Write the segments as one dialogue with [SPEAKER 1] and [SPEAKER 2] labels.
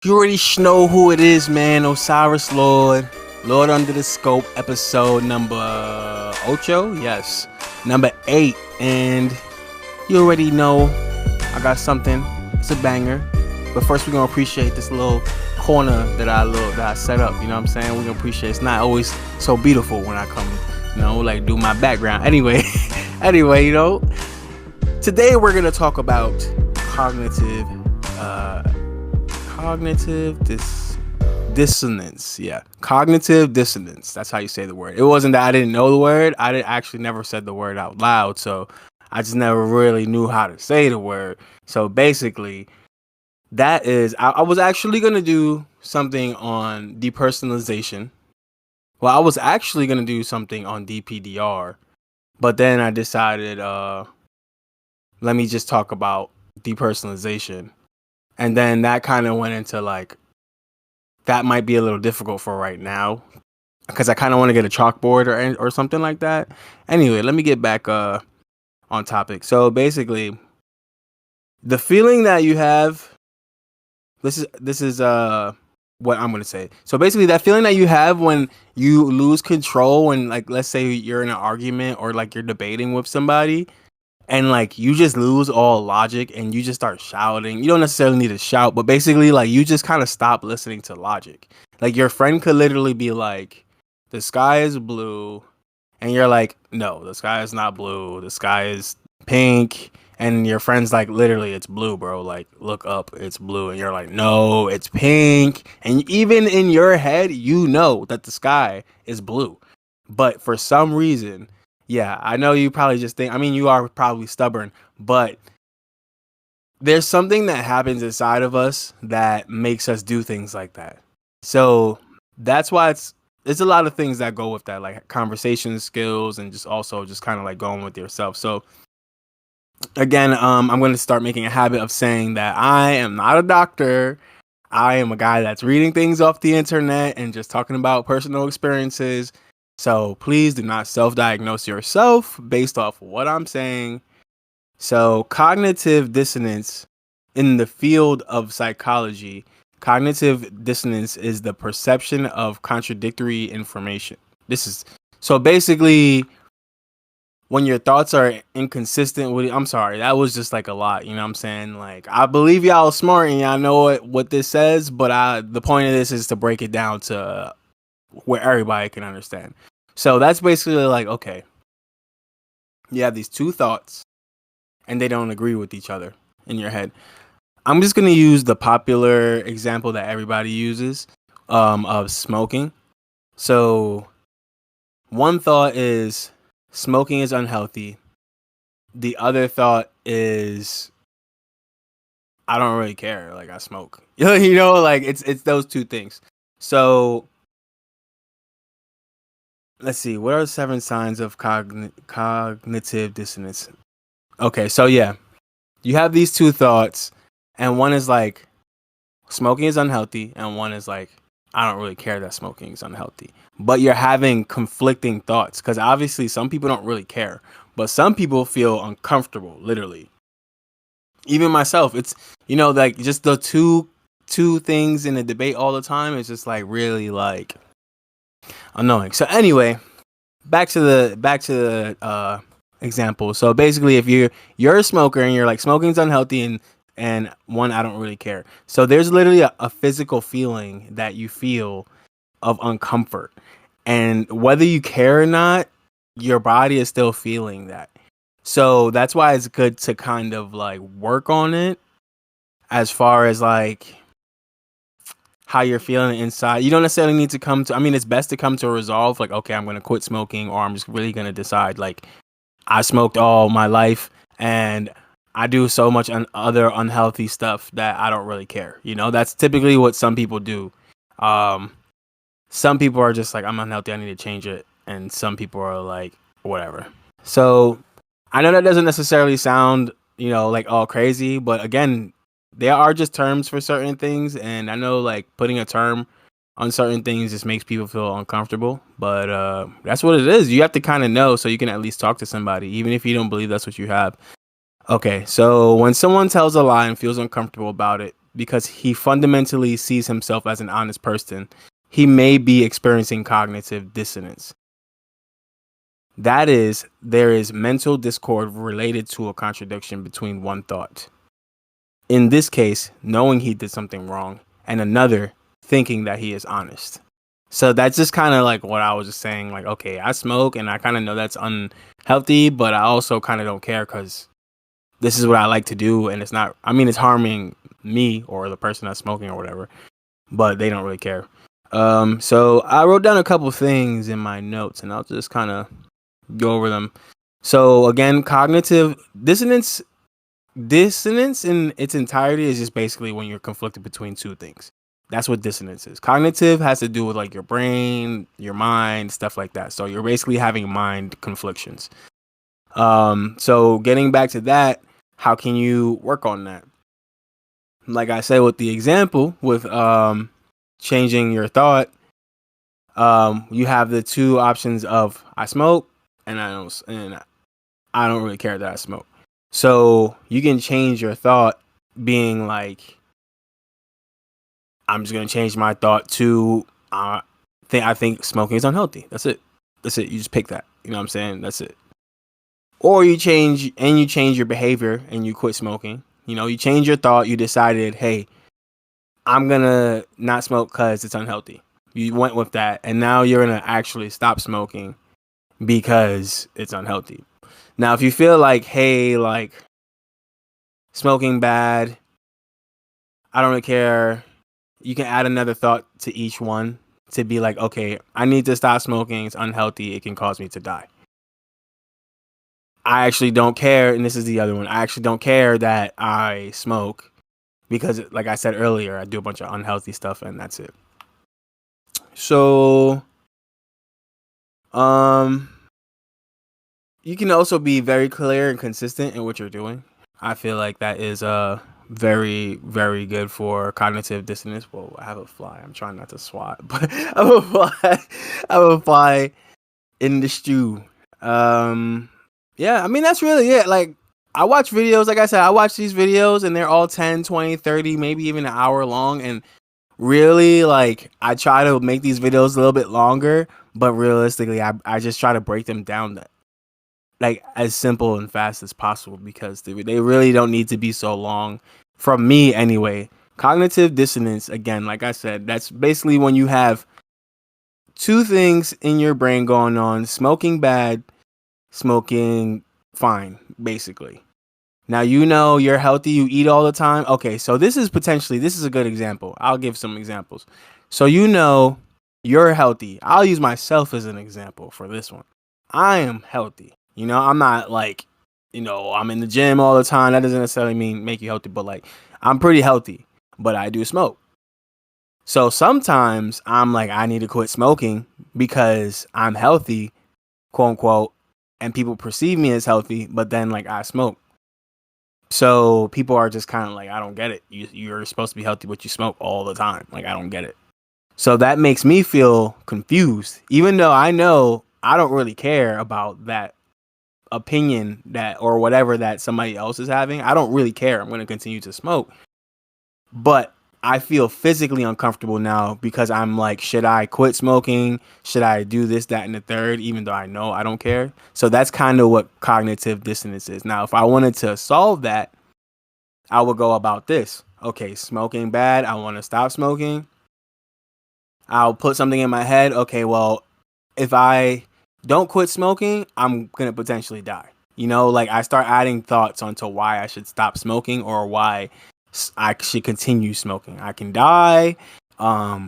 [SPEAKER 1] You already know who it is, man. Osiris Lord. Lord Under the Scope, episode number ocho? Yes. Number 8. And you already know I got something. It's a banger. But first we're gonna appreciate this little corner that I set up. You know what I'm saying? We're gonna appreciate it's not always so beautiful when I come, like do my background. Anyway, today we're gonna talk about cognitive dissonance. Yeah, cognitive dissonance. That's how you say the word. It wasn't that I didn't know the word. I didn't actually never said the word out loud, so I just never really knew how to say the word. So basically, that is, I was actually gonna do something on depersonalization. Well, I was actually gonna do something on DPDR, but then I decided, let me just talk about depersonalization. And then that kind of went into like, that might be a little difficult for right now because I kind of want to get a chalkboard or something like that. Anyway, let me get back on topic. So basically, the feeling that you have, this is what I'm going to say. So basically, that feeling that you have when you lose control, when like let's say you're in an argument or like you're debating with somebody, and like you just lose all logic and you just start shouting. You don't necessarily need to shout, but basically like you just kind of stop listening to logic. Like your friend could literally be like, the sky is blue, and you're like, no, the sky is not blue, the sky is pink. And your friend's like, literally it's blue, bro, like look up, it's blue. And you're like, no, it's pink. And even in your head you know that the sky is blue, but for some reason, yeah, I know you probably just think, I mean, you are probably stubborn, but there's something that happens inside of us that makes us do things like that. So that's why it's a lot of things that go with that, like conversation skills and just also just kind of like going with yourself. So again, I'm going to start making a habit of saying that I am not a doctor. I am a guy that's reading things off the internet and just talking about personal experiences. So please do not self-diagnose yourself based off what I'm saying. So cognitive dissonance in the field of psychology, cognitive dissonance is the perception of contradictory information. This is so basically when your thoughts are inconsistent with, I'm sorry, that was just like a lot, you know what I'm saying? Like, I believe y'all smart and y'all know what this says, but the point of this is to break it down to where everybody can understand. So that's basically like, okay, you have these two thoughts and they don't agree with each other in your head. I'm just going to use the popular example that everybody uses of smoking. So one thought is smoking is unhealthy. The other thought is I don't really care. Like I smoke, like it's those two things. So let's see. What are 7 signs of cognitive dissonance? Okay, so yeah, you have these two thoughts, and one is like, smoking is unhealthy, and one is like, I don't really care that smoking is unhealthy. But you're having conflicting thoughts, because obviously some people don't really care, but some people feel uncomfortable, literally. Even myself, it's, like just the two things in a debate all the time, it's just like really like annoying. So anyway, back to the example. So basically, if you're a smoker and you're like smoking's unhealthy and one, I don't really care. So there's literally a physical feeling that you feel of uncomfort, and whether you care or not, your body is still feeling that. So that's why it's good to kind of like work on it as far as like how you're feeling inside. You don't necessarily need to it's best to come to a resolve, like, okay, I'm going to quit smoking, or I'm just really going to decide, like, I smoked all my life and I do so much other unhealthy stuff that I don't really care. That's typically what some people do. Some people are just like, I'm unhealthy, I need to change it. And some people are like, whatever. So I know that doesn't necessarily sound, like all crazy, but again, there are just terms for certain things, and I know like putting a term on certain things just makes people feel uncomfortable, but that's what it is. You have to kind of know so you can at least talk to somebody, even if you don't believe that's what you have. Okay, so when someone tells a lie and feels uncomfortable about it, because he fundamentally sees himself as an honest person, he may be experiencing cognitive dissonance. That is, there is mental discord related to a contradiction between one thought. In this case, knowing he did something wrong, and another thinking that he is honest. So that's just kind of like what I was just saying. Like, okay, I smoke and I kind of know that's unhealthy, but I also kind of don't care because this is what I like to do. And it's not, I mean, it's harming me or the person that's smoking or whatever, but they don't really care. So I wrote down a couple things in my notes and I'll just kind of go over them. So again, cognitive dissonance in its entirety is just basically when you're conflicted between two things. That's what dissonance is. Cognitive has to do with like your brain, your mind, stuff like that. So you're basically having mind conflictions. So getting back to that, how can you work on that? Like I said with the example with changing your thought, you have the two options of I smoke and I don't really care that I smoke. So you can change your thought being like, I'm just gonna change my thought to I think smoking is unhealthy. That's it. You just pick that. You know what I'm saying? That's it. Or you change your behavior and you quit smoking. You know, you change your thought. You decided, hey, I'm gonna not smoke because it's unhealthy. You went with that, and now you're gonna actually stop smoking because it's unhealthy. Now, if you feel like, hey, like smoking bad, I don't really care. You can add another thought to each one to be like, okay, I need to stop smoking. It's unhealthy. It can cause me to die. I actually don't care. And this is the other one. I actually don't care that I smoke because, like I said earlier, I do a bunch of unhealthy stuff and that's it. So, you can also be very clear and consistent in what you're doing. I feel like that is very, very good for cognitive dissonance. Whoa, I have a fly. I'm trying not to swat, but I have a fly in the stew. Yeah, I mean, that's really it. Like, I watch videos, like I said, I watch these videos and they're all 10, 20, 30, maybe even an hour long. And really, like, I try to make these videos a little bit longer, but realistically, I just try to break them down like as simple and fast as possible because they really don't need to be so long from me anyway. Cognitive dissonance, again, like I said, that's basically when you have two things in your brain going on: smoking bad, smoking fine, basically. Now, you know, you're healthy, you eat all the time. Okay, so this is a good example. I'll give some examples. So, you know, you're healthy. I'll use myself as an example for this one. I am healthy. You know, I'm not like, you know, I'm in the gym all the time. That doesn't necessarily mean make you healthy, but like, I'm pretty healthy, but I do smoke. So sometimes I'm like, I need to quit smoking because I'm healthy, quote unquote, and people perceive me as healthy, but then like I smoke. So people are just kind of like, I don't get it. You're supposed to be healthy, but you smoke all the time. Like, I don't get it. So that makes me feel confused, even though I know I don't really care about that opinion that or whatever that somebody else is having. I don't really care. I'm going to continue to smoke. But I feel physically uncomfortable now because I'm like, should I quit smoking? Should I do this, that, and the third, even though I know I don't care? So that's kind of what cognitive dissonance is. Now, if I wanted to solve that, I would go about this. Okay, smoking bad. I want to stop smoking. I'll put something in my head. Okay, well, if I don't quit smoking, I'm going to potentially die. You know, like I start adding thoughts onto why I should stop smoking or why I should continue smoking. I can die.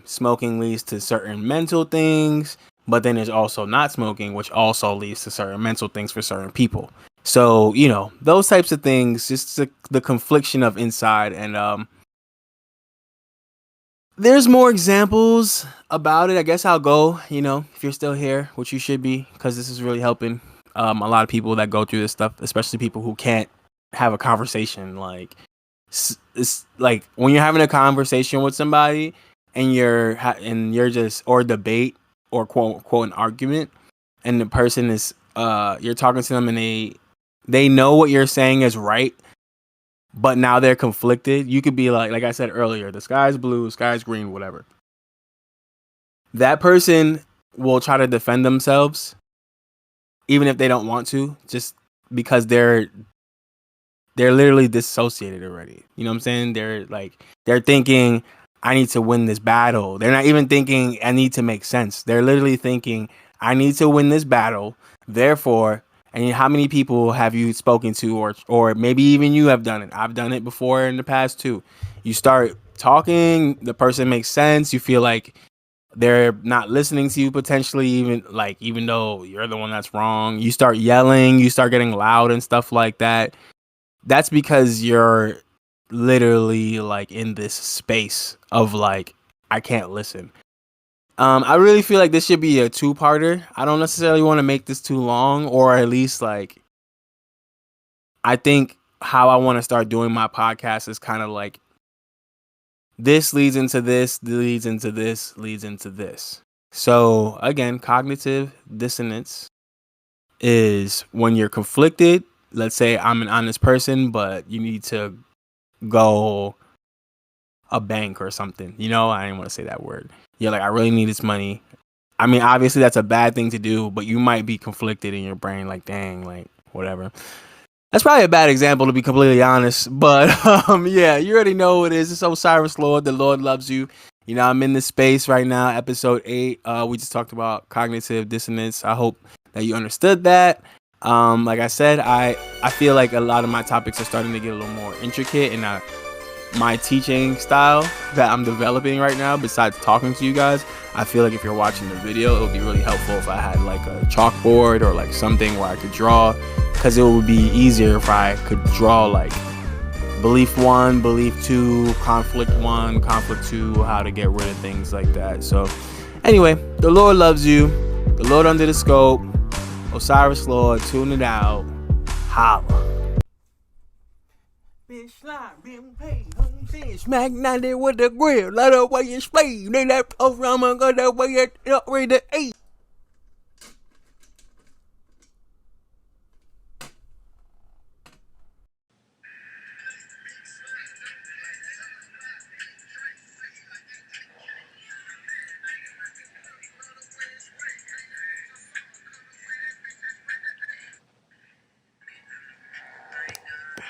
[SPEAKER 1] Smoking leads to certain mental things, but then there's also not smoking, which also leads to certain mental things for certain people. So, you know, those types of things, just the confliction of inside. And there's more examples about it. I guess I'll go, you know, if you're still here, which you should be, because this is really helping a lot of people that go through this stuff, especially people who can't have a conversation. Like, it's like when you're having a conversation with somebody and you're just, or debate or quote unquote an argument, and the person is you're talking to them and they know what you're saying is right, but now they're conflicted. You could be like I said earlier, the sky's blue, the sky's green, whatever. That person will try to defend themselves, even if they don't want to, just because they're literally dissociated already. You know what I'm saying? They're thinking, I need to win this battle. They're not even thinking, I need to make sense. They're literally thinking, I need to win this battle. Therefore, and how many people have you spoken to, or maybe even you have done it? I've done it before in the past too. You start talking, the person makes sense. You feel like they're not listening to you potentially, even though you're the one that's wrong. You start yelling, you start getting loud and stuff like that. That's because you're literally like in this space of like, I can't listen. I really feel like this should be a 2-parter. I don't necessarily want to make this too long, or at least like, I think how I want to start doing my podcast is kind of like, this leads into this, leads into this, leads into this. So again, cognitive dissonance is when you're conflicted. Let's say I'm an honest person, but you need to go a bank or something. You know, I didn't want to say that word. You're like, I really need this money. I mean, obviously that's a bad thing to do, but you might be conflicted in your brain, like, dang, like, whatever. That's probably a bad example, to be completely honest. But yeah, you already know what it is. It's Osiris Lord. The Lord loves you. You know, I'm in this space right now, episode 8. We just talked about cognitive dissonance. I hope that you understood that. Like I said, I feel like a lot of my topics are starting to get a little more intricate, and my teaching style that I'm developing right now, besides talking to you guys, I feel like if you're watching the video, it would be really helpful if I had like a chalkboard or like something where I could draw, because it would be easier if I could draw like belief 1, belief 2, conflict 1, conflict 2, how to get rid of things like that. So anyway, the Lord loves you. The Lord under the scope. Osiris Lord, tune it out. Holla. Bitch, slime, been paid, home fish, smack 90 with the grill, let her way you speed, they that program, got that way it ready to eat.